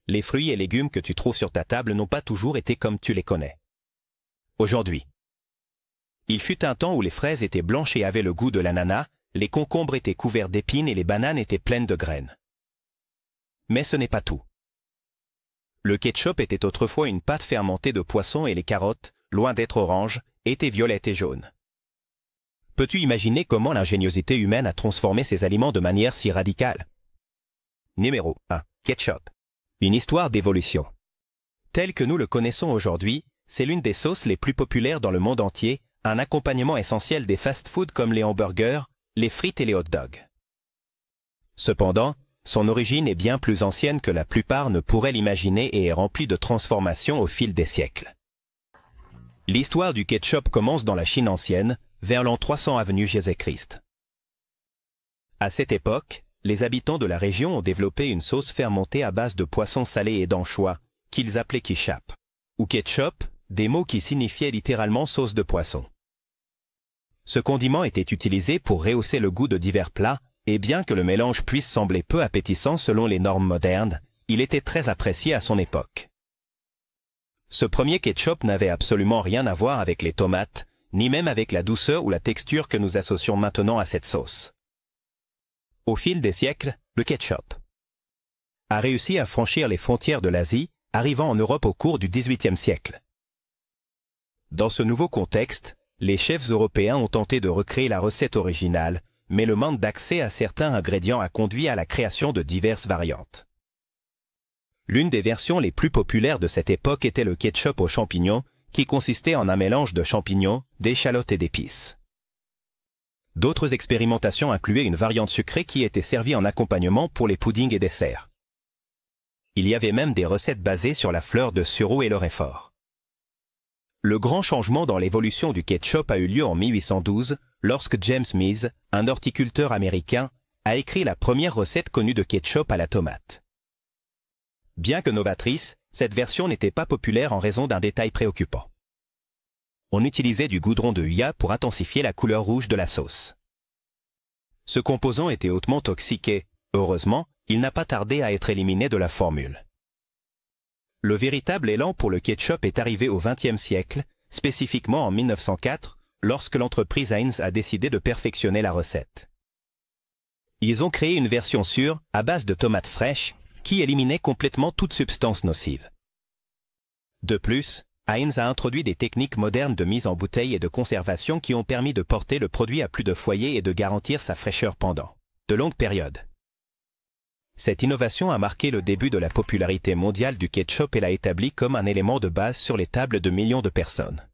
les fruits et légumes que tu trouves sur ta table n'ont pas toujours été comme tu les connais aujourd'hui. Il fut un temps où les fraises étaient blanches et avaient le goût de l'ananas, les concombres étaient couverts d'épines et les bananes étaient pleines de graines. Mais ce n'est pas tout. Le ketchup était autrefois une pâte fermentée de poisson et les carottes, loin d'être oranges, étaient violettes et jaunes. Peux-tu imaginer comment l'ingéniosité humaine a transformé ces aliments de manière si radicale? Numéro 1. Ketchup. Une histoire d'évolution. Tel que nous le connaissons aujourd'hui, c'est l'une des sauces les plus populaires dans le monde entier, un accompagnement essentiel des fast-foods comme les hamburgers, les frites et les hot-dogs. Cependant, son origine est bien plus ancienne que la plupart ne pourraient l'imaginer et est remplie de transformations au fil des siècles. L'histoire du ketchup commence dans la Chine ancienne, vers l'an 300 avenue Jésus-Christ. À cette époque, les habitants de la région ont développé une sauce fermentée à base de poissons salés et d'anchois, qu'ils appelaient quichap, ou ketchup, des mots qui signifiaient littéralement sauce de poisson. Ce condiment était utilisé pour rehausser le goût de divers plats, et bien que le mélange puisse sembler peu appétissant selon les normes modernes, il était très apprécié à son époque. Ce premier ketchup n'avait absolument rien à voir avec les tomates, ni même avec la douceur ou la texture que nous associons maintenant à cette sauce. Au fil des siècles, le ketchup a réussi à franchir les frontières de l'Asie, arrivant en Europe au cours du XVIIIe siècle. Dans ce nouveau contexte, les chefs européens ont tenté de recréer la recette originale, mais le manque d'accès à certains ingrédients a conduit à la création de diverses variantes. L'une des versions les plus populaires de cette époque était le ketchup aux champignons, qui consistait en un mélange de champignons, d'échalotes et d'épices. D'autres expérimentations incluaient une variante sucrée qui était servie en accompagnement pour les puddings et desserts. Il y avait même des recettes basées sur la fleur de sureau et le réfort. Le grand changement dans l'évolution du ketchup a eu lieu en 1812, lorsque James Mease, un horticulteur américain, a écrit la première recette connue de ketchup à la tomate. Bien que novatrice, cette version n'était pas populaire en raison d'un détail préoccupant. On utilisait du goudron de huilla pour intensifier la couleur rouge de la sauce. Ce composant était hautement toxique et, heureusement, il n'a pas tardé à être éliminé de la formule. Le véritable élan pour le ketchup est arrivé au XXe siècle, spécifiquement en 1904, lorsque l'entreprise Heinz a décidé de perfectionner la recette. Ils ont créé une version sûre, à base de tomates fraîches, qui éliminait complètement toute substance nocive. De plus, Heinz a introduit des techniques modernes de mise en bouteille et de conservation qui ont permis de porter le produit à plus de foyers et de garantir sa fraîcheur pendant de longues périodes. Cette innovation a marqué le début de la popularité mondiale du ketchup et l'a établi comme un élément de base sur les tables de millions de personnes.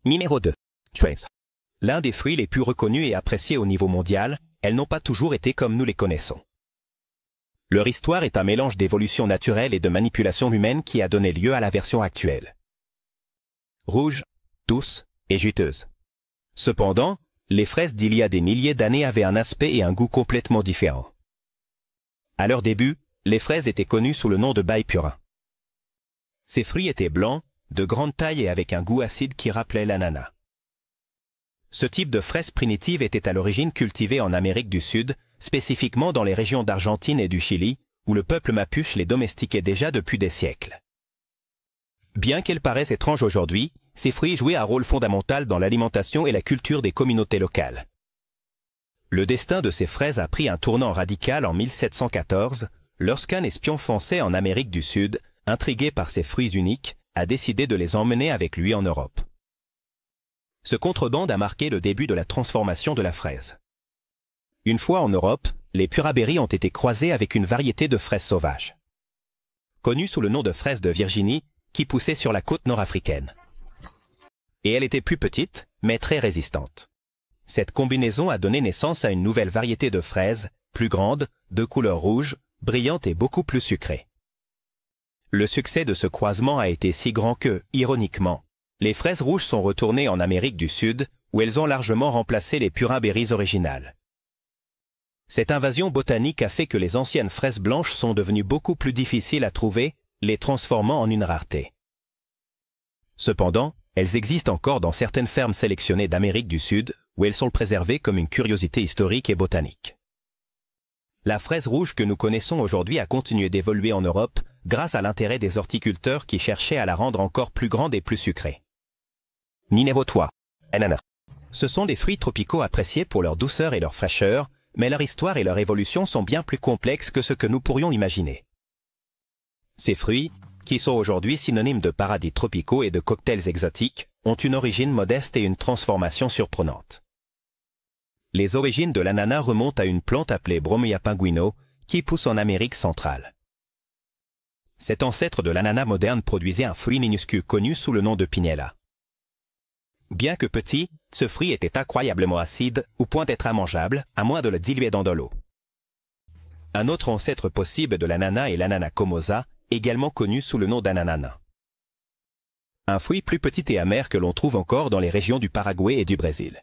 Numéro 2. Cherries. L'un des fruits les plus reconnus et appréciés au niveau mondial, elles n'ont pas toujours été comme nous les connaissons. Leur histoire est un mélange d'évolution naturelle et de manipulation humaine qui a donné lieu à la version actuelle. Rouge, douce et juteuse. Cependant, les fraises d'il y a des milliers d'années avaient un aspect et un goût complètement différents. À leur début, les fraises étaient connues sous le nom de baie purin. Ces fruits étaient blancs, de grande taille et avec un goût acide qui rappelait l'ananas. Ce type de fraise primitive était à l'origine cultivé en Amérique du Sud, spécifiquement dans les régions d'Argentine et du Chili, où le peuple mapuche les domestiquait déjà depuis des siècles. Bien qu'elles paraissent étranges aujourd'hui, ces fruits jouaient un rôle fondamental dans l'alimentation et la culture des communautés locales. Le destin de ces fraises a pris un tournant radical en 1714, lorsqu'un espion français en Amérique du Sud, intrigué par ces fruits uniques, a décidé de les emmener avec lui en Europe. Ce contrebande a marqué le début de la transformation de la fraise. Une fois en Europe, les purabéries ont été croisées avec une variété de fraises sauvages, connue sous le nom de fraise de Virginie, qui poussait sur la côte nord-africaine. Et elle était plus petite, mais très résistante. Cette combinaison a donné naissance à une nouvelle variété de fraises, plus grande, de couleur rouge, brillante et beaucoup plus sucrée. Le succès de ce croisement a été si grand que, ironiquement, les fraises rouges sont retournées en Amérique du Sud, où elles ont largement remplacé les purin-berries originales. Cette invasion botanique a fait que les anciennes fraises blanches sont devenues beaucoup plus difficiles à trouver, les transformant en une rareté. Cependant, elles existent encore dans certaines fermes sélectionnées d'Amérique du Sud, où elles sont préservées comme une curiosité historique et botanique. La fraise rouge que nous connaissons aujourd'hui a continué d'évoluer en Europe, grâce à l'intérêt des horticulteurs qui cherchaient à la rendre encore plus grande et plus sucrée. Numéro 3. Ananas. Ce sont des fruits tropicaux appréciés pour leur douceur et leur fraîcheur, mais leur histoire et leur évolution sont bien plus complexes que ce que nous pourrions imaginer. Ces fruits, qui sont aujourd'hui synonymes de paradis tropicaux et de cocktails exotiques, ont une origine modeste et une transformation surprenante. Les origines de l'ananas remontent à une plante appelée Bromia pinguino, qui pousse en Amérique centrale. Cet ancêtre de l'ananas moderne produisait un fruit minuscule connu sous le nom de piñela. Bien que petit, ce fruit était incroyablement acide, au point d'être immangeable, à moins de le diluer dans de l'eau. Un autre ancêtre possible de l'ananas est l'ananas comosa, également connu sous le nom d'ananas nain. Un fruit plus petit et amer que l'on trouve encore dans les régions du Paraguay et du Brésil.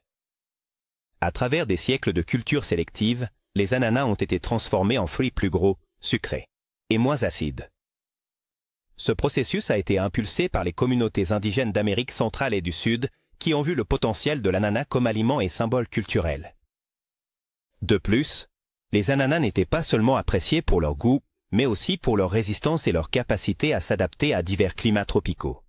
À travers des siècles de culture sélective, les ananas ont été transformés en fruits plus gros, sucrés et moins acides. Ce processus a été impulsé par les communautés indigènes d'Amérique centrale et du Sud qui ont vu le potentiel de l'ananas comme aliment et symbole culturel. De plus, les ananas n'étaient pas seulement appréciés pour leur goût, mais aussi pour leur résistance et leur capacité à s'adapter à divers climats tropicaux.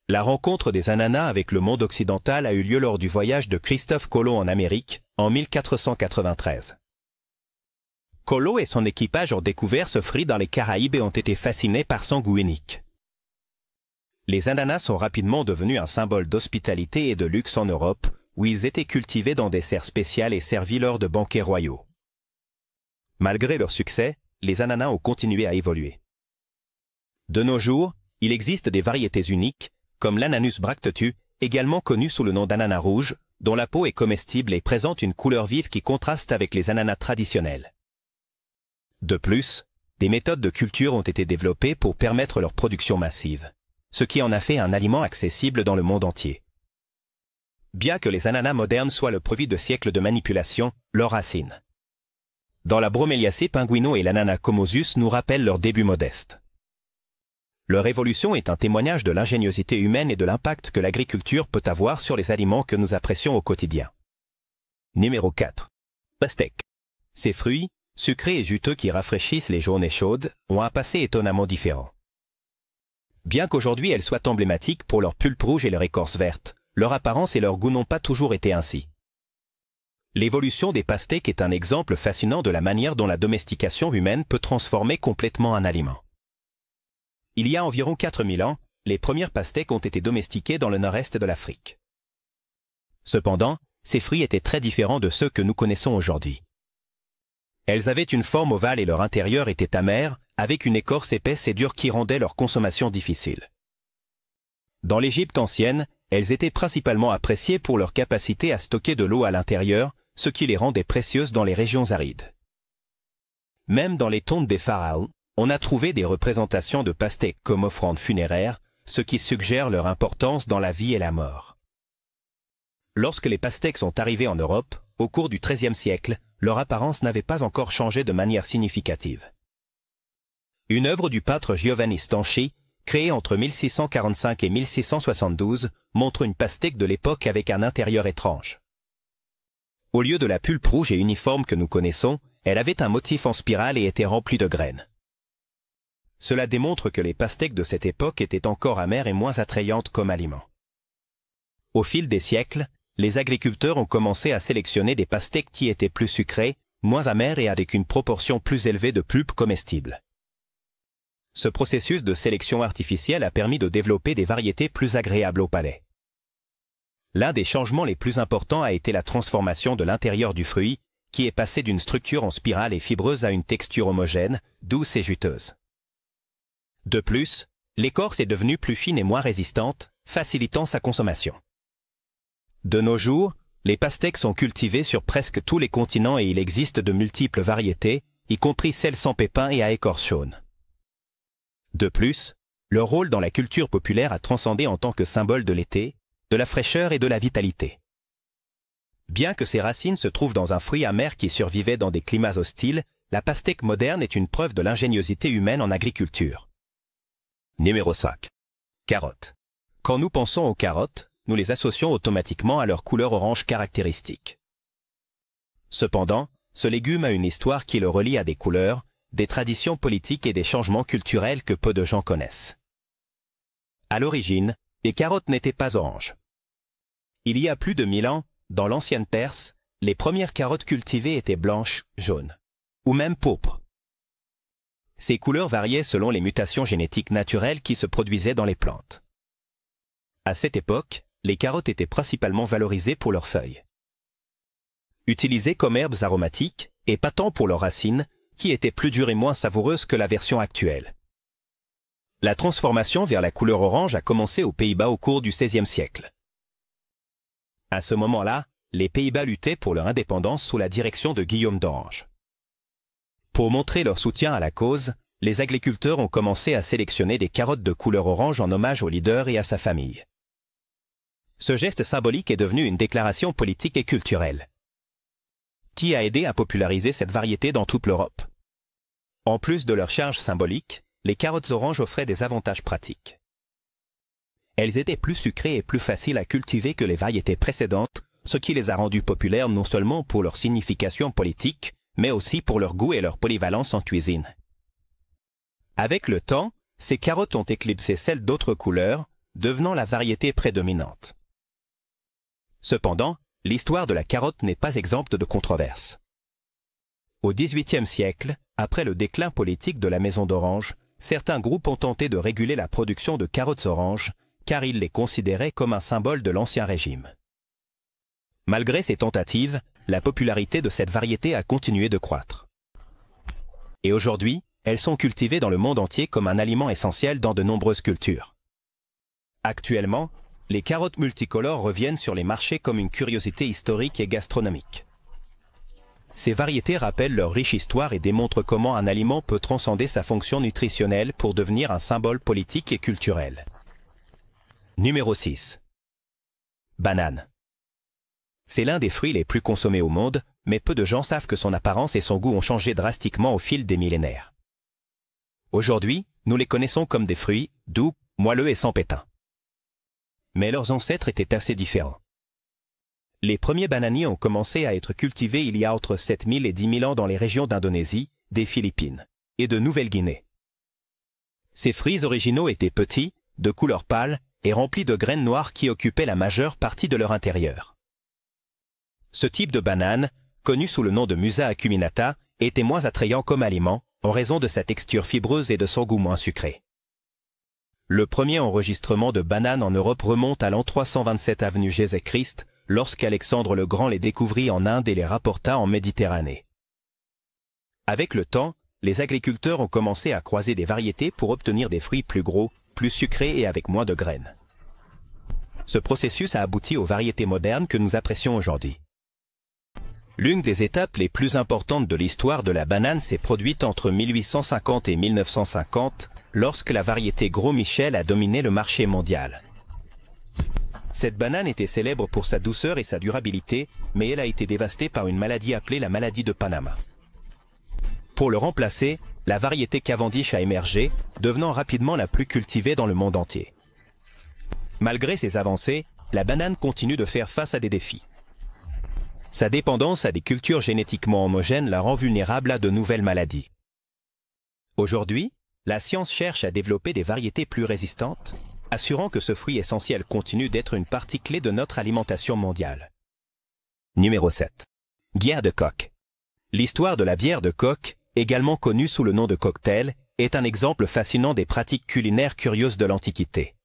La rencontre des ananas avec le monde occidental a eu lieu lors du voyage de Christophe Colomb en Amérique, en 1493. Colomb et son équipage ont découvert ce fruit dans les Caraïbes et ont été fascinés par son goût unique. Les ananas sont rapidement devenus un symbole d'hospitalité et de luxe en Europe, où ils étaient cultivés dans des serres spéciales et servis lors de banquets royaux. Malgré leur succès, les ananas ont continué à évoluer. De nos jours, il existe des variétés uniques, comme l'Ananus bractetu, également connu sous le nom d'ananas rouge, dont la peau est comestible et présente une couleur vive qui contraste avec les ananas traditionnels. De plus, des méthodes de culture ont été développées pour permettre leur production massive, ce qui en a fait un aliment accessible dans le monde entier. Bien que les ananas modernes soient le produit de siècles de manipulation, leurs racines dans la Bromeliaceae pinguino et l'ananas comosus nous rappellent leurs débuts modestes. Leur évolution est un témoignage de l'ingéniosité humaine et de l'impact que l'agriculture peut avoir sur les aliments que nous apprécions au quotidien. Numéro 4. Pastèque. Ces fruits, sucrés et juteux qui rafraîchissent les journées chaudes, ont un passé étonnamment différent. Bien qu'aujourd'hui elles soient emblématiques pour leur pulpe rouge et leur écorce verte, leur apparence et leur goût n'ont pas toujours été ainsi. L'évolution des pastèques est un exemple fascinant de la manière dont la domestication humaine peut transformer complètement un aliment. Il y a environ 4000 ans, les premières pastèques ont été domestiquées dans le nord-est de l'Afrique. Cependant, ces fruits étaient très différents de ceux que nous connaissons aujourd'hui. Elles avaient une forme ovale et leur intérieur était amer, avec une écorce épaisse et dure qui rendait leur consommation difficile. Dans l'Égypte ancienne, elles étaient principalement appréciées pour leur capacité à stocker de l'eau à l'intérieur, ce qui les rendait précieuses dans les régions arides. Même dans les tombes des pharaons, on a trouvé des représentations de pastèques comme offrandes funéraires, ce qui suggère leur importance dans la vie et la mort. Lorsque les pastèques sont arrivées en Europe, au cours du XIIIe siècle, leur apparence n'avait pas encore changé de manière significative. Une œuvre du peintre Giovanni Stanchi, créée entre 1645 et 1672, montre une pastèque de l'époque avec un intérieur étrange. Au lieu de la pulpe rouge et uniforme que nous connaissons, elle avait un motif en spirale et était remplie de graines. Cela démontre que les pastèques de cette époque étaient encore amères et moins attrayantes comme aliment. Au fil des siècles, les agriculteurs ont commencé à sélectionner des pastèques qui étaient plus sucrées, moins amères et avec une proportion plus élevée de pulpe comestible. Ce processus de sélection artificielle a permis de développer des variétés plus agréables au palais. L'un des changements les plus importants a été la transformation de l'intérieur du fruit, qui est passé d'une structure en spirale et fibreuse à une texture homogène, douce et juteuse. De plus, l'écorce est devenue plus fine et moins résistante, facilitant sa consommation. De nos jours, les pastèques sont cultivées sur presque tous les continents et il existe de multiples variétés, y compris celles sans pépins et à écorce jaune. De plus, leur rôle dans la culture populaire a transcendé en tant que symbole de l'été, de la fraîcheur et de la vitalité. Bien que ses racines se trouvent dans un fruit amer qui survivait dans des climats hostiles, la pastèque moderne est une preuve de l'ingéniosité humaine en agriculture. Numéro 5. Carottes. Quand nous pensons aux carottes, nous les associons automatiquement à leur couleur orange caractéristique. Cependant, ce légume a une histoire qui le relie à des couleurs, des traditions politiques et des changements culturels que peu de gens connaissent. À l'origine, les carottes n'étaient pas oranges. Il y a plus de 1000 ans, dans l'ancienne Perse, les premières carottes cultivées étaient blanches, jaunes, ou même pourpres. Ces couleurs variaient selon les mutations génétiques naturelles qui se produisaient dans les plantes. À cette époque, les carottes étaient principalement valorisées pour leurs feuilles. Utilisées comme herbes aromatiques, et pas tant pour leurs racines, qui étaient plus dures et moins savoureuses que la version actuelle. La transformation vers la couleur orange a commencé aux Pays-Bas au cours du XVIe siècle. À ce moment-là, les Pays-Bas luttaient pour leur indépendance sous la direction de Guillaume d'Orange. Pour montrer leur soutien à la cause, les agriculteurs ont commencé à sélectionner des carottes de couleur orange en hommage au leader et à sa famille. Ce geste symbolique est devenu une déclaration politique et culturelle, qui a aidé à populariser cette variété dans toute l'Europe. En plus de leur charge symbolique, les carottes oranges offraient des avantages pratiques. Elles étaient plus sucrées et plus faciles à cultiver que les variétés précédentes, ce qui les a rendues populaires non seulement pour leur signification politique, mais aussi pour leur goût et leur polyvalence en cuisine. Avec le temps, ces carottes ont éclipsé celles d'autres couleurs, devenant la variété prédominante. Cependant, l'histoire de la carotte n'est pas exempte de controverses. Au XVIIIe siècle, après le déclin politique de la Maison d'Orange, certains groupes ont tenté de réguler la production de carottes oranges, car ils les considéraient comme un symbole de l'Ancien Régime. Malgré ces tentatives, la popularité de cette variété a continué de croître. Et aujourd'hui, elles sont cultivées dans le monde entier comme un aliment essentiel dans de nombreuses cultures. Actuellement, les carottes multicolores reviennent sur les marchés comme une curiosité historique et gastronomique. Ces variétés rappellent leur riche histoire et démontrent comment un aliment peut transcender sa fonction nutritionnelle pour devenir un symbole politique et culturel. Numéro 6. Banane. C'est l'un des fruits les plus consommés au monde, mais peu de gens savent que son apparence et son goût ont changé drastiquement au fil des millénaires. Aujourd'hui, nous les connaissons comme des fruits doux, moelleux et sans pétins. Mais leurs ancêtres étaient assez différents. Les premiers bananiers ont commencé à être cultivés il y a entre 7000 et 10 000 ans dans les régions d'Indonésie, des Philippines et de Nouvelle-Guinée. Ces fruits originaux étaient petits, de couleur pâle et remplis de graines noires qui occupaient la majeure partie de leur intérieur. Ce type de banane, connu sous le nom de Musa acuminata, était moins attrayant comme aliment en raison de sa texture fibreuse et de son goût moins sucré. Le premier enregistrement de bananes en Europe remonte à l'an 327 avenue Jésus-Christ, lorsqu'Alexandre le Grand les découvrit en Inde et les rapporta en Méditerranée. Avec le temps, les agriculteurs ont commencé à croiser des variétés pour obtenir des fruits plus gros, plus sucrés et avec moins de graines. Ce processus a abouti aux variétés modernes que nous apprécions aujourd'hui. L'une des étapes les plus importantes de l'histoire de la banane s'est produite entre 1850 et 1950, lorsque la variété Gros Michel a dominé le marché mondial. Cette banane était célèbre pour sa douceur et sa durabilité, mais elle a été dévastée par une maladie appelée la maladie de Panama. Pour le remplacer, la variété Cavendish a émergé, devenant rapidement la plus cultivée dans le monde entier. Malgré ces avancées, la banane continue de faire face à des défis. Sa dépendance à des cultures génétiquement homogènes la rend vulnérable à de nouvelles maladies. Aujourd'hui, la science cherche à développer des variétés plus résistantes, assurant que ce fruit essentiel continue d'être une partie clé de notre alimentation mondiale. Numéro 7. Bière de coque. L'histoire de la bière de coque, également connue sous le nom de cocktail, est un exemple fascinant des pratiques culinaires curieuses de l'Antiquité.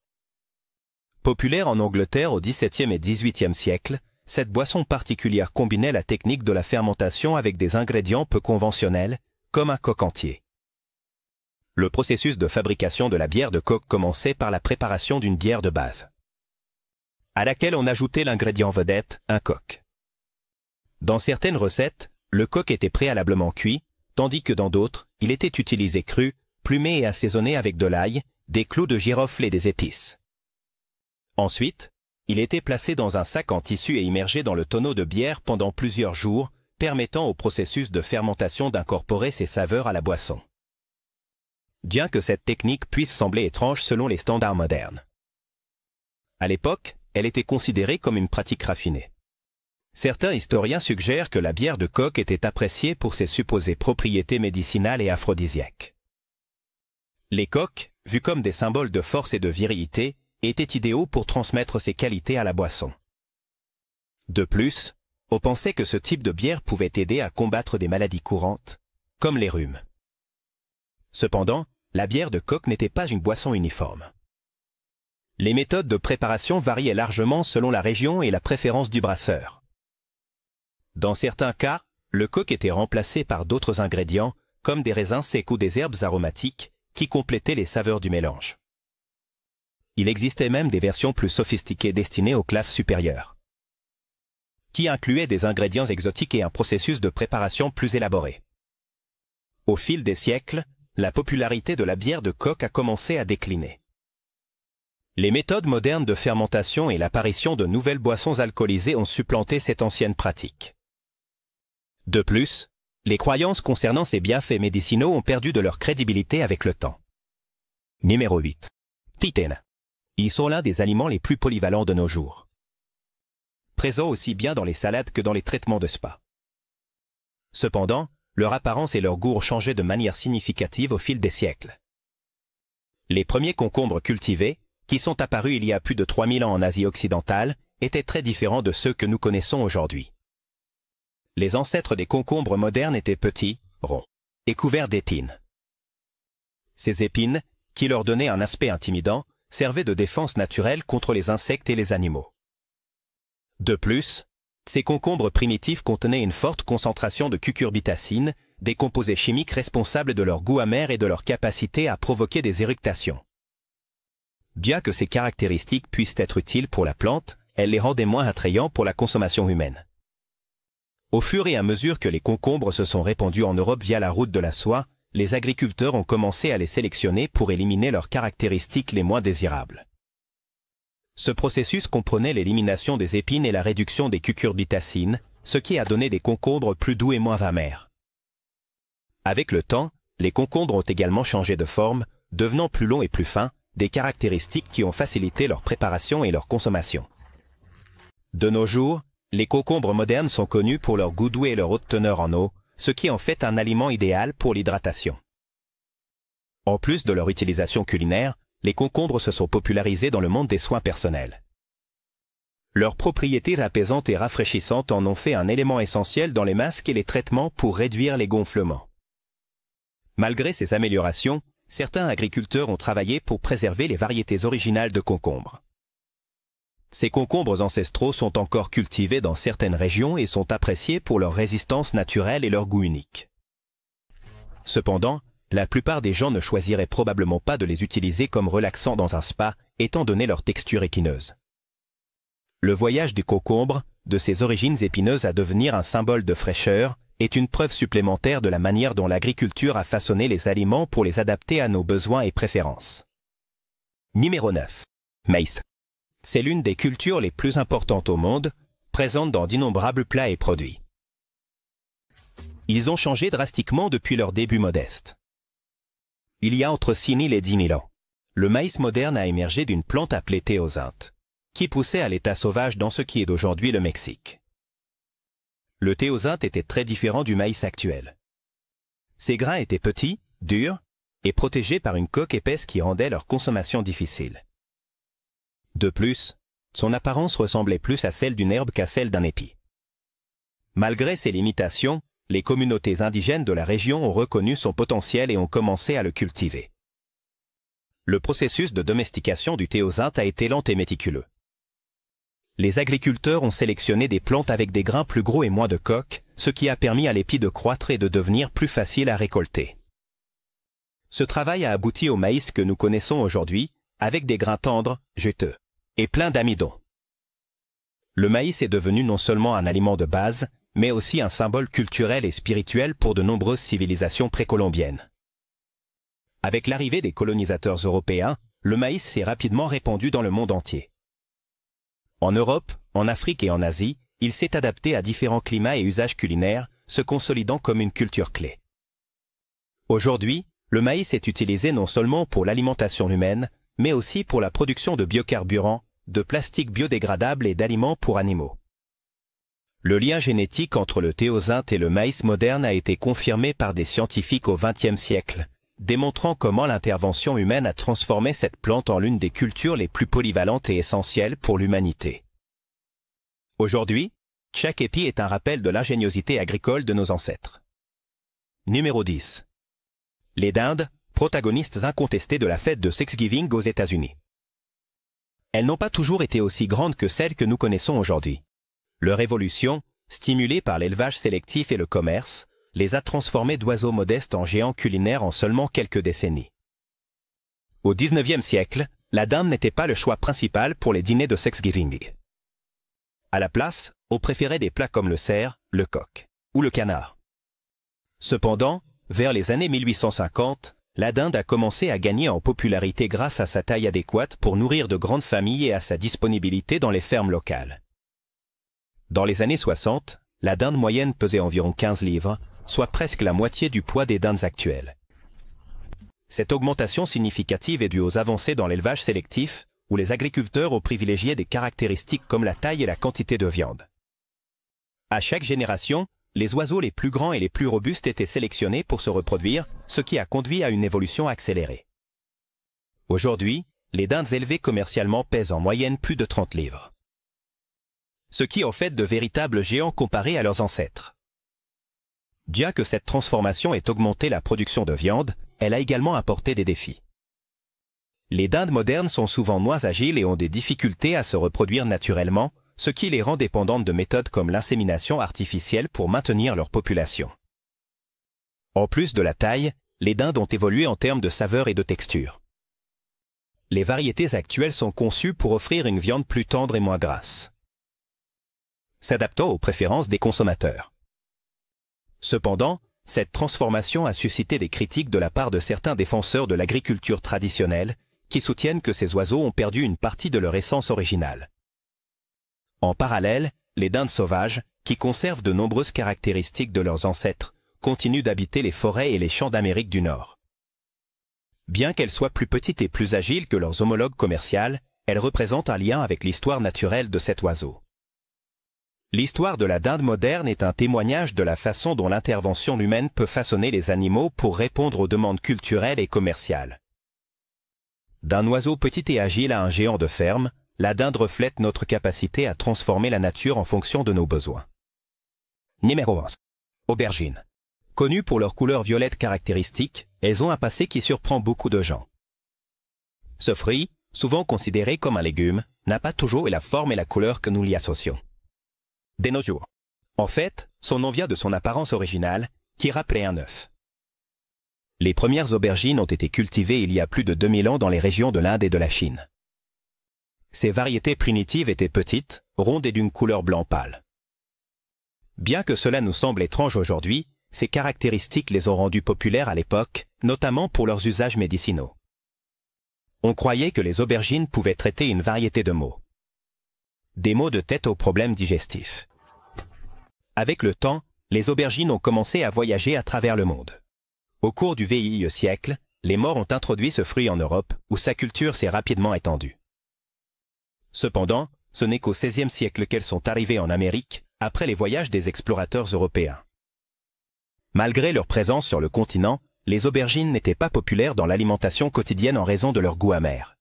Populaire en Angleterre au XVIIe et XVIIIe siècle, cette boisson particulière combinait la technique de la fermentation avec des ingrédients peu conventionnels, comme un coq entier. Le processus de fabrication de la bière de coque commençait par la préparation d'une bière de base, à laquelle on ajoutait l'ingrédient vedette, un coq. Dans certaines recettes, le coq était préalablement cuit, tandis que dans d'autres, il était utilisé cru, plumé et assaisonné avec de l'ail, des clous de girofle et des épices. Ensuite, il était placé dans un sac en tissu et immergé dans le tonneau de bière pendant plusieurs jours, permettant au processus de fermentation d'incorporer ses saveurs à la boisson. Bien que cette technique puisse sembler étrange selon les standards modernes. À l'époque, elle était considérée comme une pratique raffinée. Certains historiens suggèrent que la bière de coque était appréciée pour ses supposées propriétés médicinales et aphrodisiaques. Les coques, vus comme des symboles de force et de virilité, étaient idéaux pour transmettre ces qualités à la boisson. De plus, on pensait que ce type de bière pouvait aider à combattre des maladies courantes, comme les rhumes. Cependant, la bière de coque n'était pas une boisson uniforme. Les méthodes de préparation variaient largement selon la région et la préférence du brasseur. Dans certains cas, le coque était remplacé par d'autres ingrédients, comme des raisins secs ou des herbes aromatiques, qui complétaient les saveurs du mélange. Il existait même des versions plus sophistiquées destinées aux classes supérieures, qui incluaient des ingrédients exotiques et un processus de préparation plus élaboré. Au fil des siècles, la popularité de la bière de coque a commencé à décliner. Les méthodes modernes de fermentation et l'apparition de nouvelles boissons alcoolisées ont supplanté cette ancienne pratique. De plus, les croyances concernant ces bienfaits médicinaux ont perdu de leur crédibilité avec le temps. Numéro 8. Titane. Ils sont l'un des aliments les plus polyvalents de nos jours. Présents aussi bien dans les salades que dans les traitements de spa. Cependant, leur apparence et leur goût ont changé de manière significative au fil des siècles. Les premiers concombres cultivés, qui sont apparus il y a plus de 3000 ans en Asie occidentale, étaient très différents de ceux que nous connaissons aujourd'hui. Les ancêtres des concombres modernes étaient petits, ronds, et couverts d'épines. Ces épines, qui leur donnaient un aspect intimidant, servaient de défense naturelle contre les insectes et les animaux. De plus, ces concombres primitifs contenaient une forte concentration de cucurbitacine, des composés chimiques responsables de leur goût amer et de leur capacité à provoquer des éructations. Bien que ces caractéristiques puissent être utiles pour la plante, elles les rendaient moins attrayants pour la consommation humaine. Au fur et à mesure que les concombres se sont répandus en Europe via la route de la soie, les agriculteurs ont commencé à les sélectionner pour éliminer leurs caractéristiques les moins désirables. Ce processus comprenait l'élimination des épines et la réduction des cucurbitacines, ce qui a donné des concombres plus doux et moins amers. Avec le temps, les concombres ont également changé de forme, devenant plus longs et plus fins, des caractéristiques qui ont facilité leur préparation et leur consommation. De nos jours, les concombres modernes sont connus pour leur goût doux et leur haute teneur en eau, ce qui en fait un aliment idéal pour l'hydratation. En plus de leur utilisation culinaire, les concombres se sont popularisés dans le monde des soins personnels. Leurs propriétés apaisantes et rafraîchissantes en ont fait un élément essentiel dans les masques et les traitements pour réduire les gonflements. Malgré ces améliorations, certains agriculteurs ont travaillé pour préserver les variétés originales de concombres. Ces concombres ancestraux sont encore cultivés dans certaines régions et sont appréciés pour leur résistance naturelle et leur goût unique. Cependant, la plupart des gens ne choisiraient probablement pas de les utiliser comme relaxants dans un spa, étant donné leur texture épineuse. Le voyage du concombre, de ses origines épineuses à devenir un symbole de fraîcheur, est une preuve supplémentaire de la manière dont l'agriculture a façonné les aliments pour les adapter à nos besoins et préférences. Numéro 9. Maïs. C'est l'une des cultures les plus importantes au monde, présente dans d'innombrables plats et produits. Ils ont changé drastiquement depuis leur début modeste. Il y a entre 6000 et 10 000 ans, le maïs moderne a émergé d'une plante appelée théosinte, qui poussait à l'état sauvage dans ce qui est d'aujourd'hui le Mexique. Le théosinte était très différent du maïs actuel. Ses grains étaient petits, durs, et protégés par une coque épaisse qui rendait leur consommation difficile. De plus, son apparence ressemblait plus à celle d'une herbe qu'à celle d'un épi. Malgré ces limitations, les communautés indigènes de la région ont reconnu son potentiel et ont commencé à le cultiver. Le processus de domestication du théosinte a été lent et méticuleux. Les agriculteurs ont sélectionné des plantes avec des grains plus gros et moins de coque, ce qui a permis à l'épi de croître et de devenir plus facile à récolter. Ce travail a abouti au maïs que nous connaissons aujourd'hui, avec des grains tendres, juteux et pleins d'amidon. Le maïs est devenu non seulement un aliment de base, mais aussi un symbole culturel et spirituel pour de nombreuses civilisations précolombiennes. Avec l'arrivée des colonisateurs européens, le maïs s'est rapidement répandu dans le monde entier. En Europe, en Afrique et en Asie, il s'est adapté à différents climats et usages culinaires, se consolidant comme une culture clé. Aujourd'hui, le maïs est utilisé non seulement pour l'alimentation humaine, mais aussi pour la production de biocarburants, de plastiques biodégradables et d'aliments pour animaux. Le lien génétique entre le théosinte et le maïs moderne a été confirmé par des scientifiques au XXe siècle, démontrant comment l'intervention humaine a transformé cette plante en l'une des cultures les plus polyvalentes et essentielles pour l'humanité. Aujourd'hui, chaque épi est un rappel de l'ingéniosité agricole de nos ancêtres. Numéro 10. Les dindes, protagonistes incontestés de la fête de Thanksgiving aux États-Unis. Elles n'ont pas toujours été aussi grandes que celles que nous connaissons aujourd'hui. Leur évolution, stimulée par l'élevage sélectif et le commerce, les a transformés d'oiseaux modestes en géants culinaires en seulement quelques décennies. Au XIXe siècle, la dinde n'était pas le choix principal pour les dîners de Thanksgiving. À la place, on préférait des plats comme le cerf, le coq ou le canard. Cependant, vers les années 1850, la dinde a commencé à gagner en popularité grâce à sa taille adéquate pour nourrir de grandes familles et à sa disponibilité dans les fermes locales. Dans les années 60, la dinde moyenne pesait environ 15 livres, soit presque la moitié du poids des dindes actuelles. Cette augmentation significative est due aux avancées dans l'élevage sélectif, où les agriculteurs ont privilégié des caractéristiques comme la taille et la quantité de viande. À chaque génération, les oiseaux les plus grands et les plus robustes étaient sélectionnés pour se reproduire, ce qui a conduit à une évolution accélérée. Aujourd'hui, les dindes élevées commercialement pèsent en moyenne plus de 30 livres. Ce qui en fait de véritables géants comparés à leurs ancêtres. Bien que cette transformation ait augmenté la production de viande, elle a également apporté des défis. Les dindes modernes sont souvent moins agiles et ont des difficultés à se reproduire naturellement, ce qui les rend dépendantes de méthodes comme l'insémination artificielle pour maintenir leur population. En plus de la taille, les dindes ont évolué en termes de saveur et de texture. Les variétés actuelles sont conçues pour offrir une viande plus tendre et moins grasse, s'adaptant aux préférences des consommateurs. Cependant, cette transformation a suscité des critiques de la part de certains défenseurs de l'agriculture traditionnelle, qui soutiennent que ces oiseaux ont perdu une partie de leur essence originale. En parallèle, les dindes sauvages, qui conservent de nombreuses caractéristiques de leurs ancêtres, continuent d'habiter les forêts et les champs d'Amérique du Nord. Bien qu'elles soient plus petites et plus agiles que leurs homologues commerciales, elles représentent un lien avec l'histoire naturelle de cet oiseau. L'histoire de la dinde moderne est un témoignage de la façon dont l'intervention humaine peut façonner les animaux pour répondre aux demandes culturelles et commerciales. D'un oiseau petit et agile à un géant de ferme, la dinde reflète notre capacité à transformer la nature en fonction de nos besoins. Numéro 11. Aubergines. Connues pour leur couleur violette caractéristique, elles ont un passé qui surprend beaucoup de gens. Ce fruit, souvent considéré comme un légume, n'a pas toujours eu la forme et la couleur que nous l'y associons. De nos jours. En fait, son nom vient de son apparence originale, qui rappelait un œuf. Les premières aubergines ont été cultivées il y a plus de 2000 ans dans les régions de l'Inde et de la Chine. Ces variétés primitives étaient petites, rondes et d'une couleur blanc pâle. Bien que cela nous semble étrange aujourd'hui, ces caractéristiques les ont rendues populaires à l'époque, notamment pour leurs usages médicinaux. On croyait que les aubergines pouvaient traiter une variété de maux. Des maux de tête aux problèmes digestifs. Avec le temps, les aubergines ont commencé à voyager à travers le monde. Au cours du XXe siècle, les Maures ont introduit ce fruit en Europe, où sa culture s'est rapidement étendue. Cependant, ce n'est qu'au XVIe siècle qu'elles sont arrivées en Amérique, après les voyages des explorateurs européens. Malgré leur présence sur le continent, les aubergines n'étaient pas populaires dans l'alimentation quotidienne en raison de leur goût amer.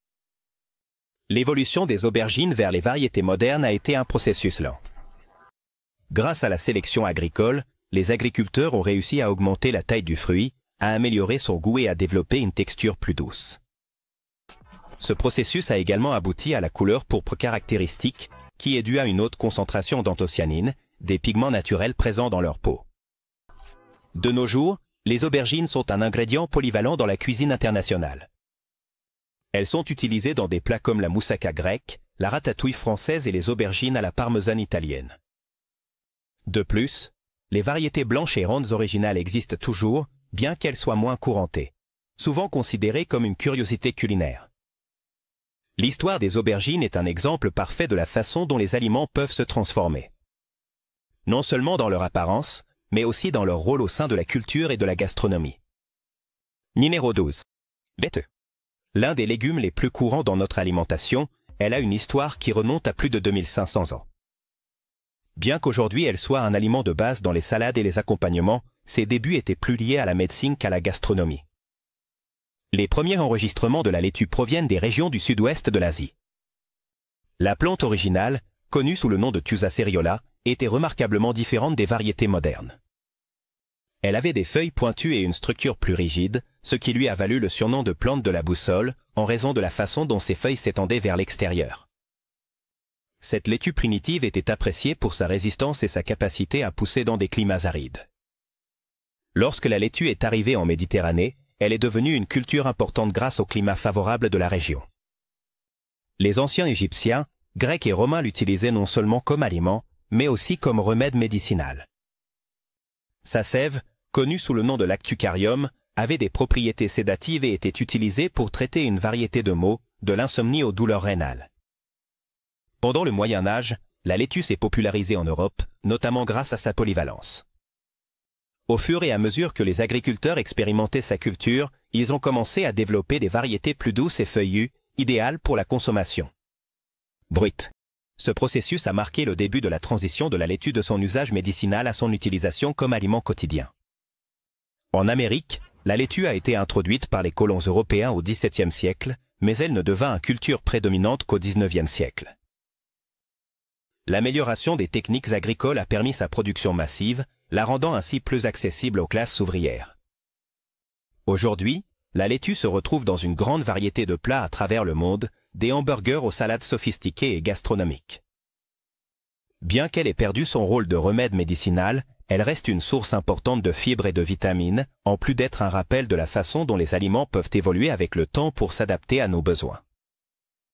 L'évolution des aubergines vers les variétés modernes a été un processus lent. Grâce à la sélection agricole, les agriculteurs ont réussi à augmenter la taille du fruit, à améliorer son goût et à développer une texture plus douce. Ce processus a également abouti à la couleur pourpre caractéristique, qui est due à une haute concentration d'anthocyanines, des pigments naturels présents dans leur peau. De nos jours, les aubergines sont un ingrédient polyvalent dans la cuisine internationale. Elles sont utilisées dans des plats comme la moussaka grecque, la ratatouille française et les aubergines à la parmesane italienne. De plus, les variétés blanches et rondes originales existent toujours, bien qu'elles soient moins courantées, souvent considérées comme une curiosité culinaire. L'histoire des aubergines est un exemple parfait de la façon dont les aliments peuvent se transformer. Non seulement dans leur apparence, mais aussi dans leur rôle au sein de la culture et de la gastronomie. Numéro 12. Bethe. L'un des légumes les plus courants dans notre alimentation, elle a une histoire qui remonte à plus de 2500 ans. Bien qu'aujourd'hui elle soit un aliment de base dans les salades et les accompagnements, ses débuts étaient plus liés à la médecine qu'à la gastronomie. Les premiers enregistrements de la laitue proviennent des régions du sud-ouest de l'Asie. La plante originale, connue sous le nom de Thusa seriola, était remarquablement différente des variétés modernes. Elle avait des feuilles pointues et une structure plus rigide, ce qui lui a valu le surnom de plante de la boussole, en raison de la façon dont ses feuilles s'étendaient vers l'extérieur. Cette laitue primitive était appréciée pour sa résistance et sa capacité à pousser dans des climats arides. Lorsque la laitue est arrivée en Méditerranée, elle est devenue une culture importante grâce au climat favorable de la région. Les anciens Égyptiens, Grecs et Romains l'utilisaient non seulement comme aliment, mais aussi comme remède médicinal. Sa sève, connue sous le nom de lactucarium, avait des propriétés sédatives et était utilisée pour traiter une variété de maux, de l'insomnie aux douleurs rénales. Pendant le Moyen Âge, la laitue s'est popularisée en Europe, notamment grâce à sa polyvalence. Au fur et à mesure que les agriculteurs expérimentaient sa culture, ils ont commencé à développer des variétés plus douces et feuillues, idéales pour la consommation brute. Ce processus a marqué le début de la transition de la laitue de son usage médicinal à son utilisation comme aliment quotidien. En Amérique, la laitue a été introduite par les colons européens au XVIIe siècle, mais elle ne devint une culture prédominante qu'au XIXe siècle. L'amélioration des techniques agricoles a permis sa production massive, la rendant ainsi plus accessible aux classes ouvrières. Aujourd'hui, la laitue se retrouve dans une grande variété de plats à travers le monde, des hamburgers aux salades sophistiquées et gastronomiques. Bien qu'elle ait perdu son rôle de remède médicinal, elle reste une source importante de fibres et de vitamines, en plus d'être un rappel de la façon dont les aliments peuvent évoluer avec le temps pour s'adapter à nos besoins.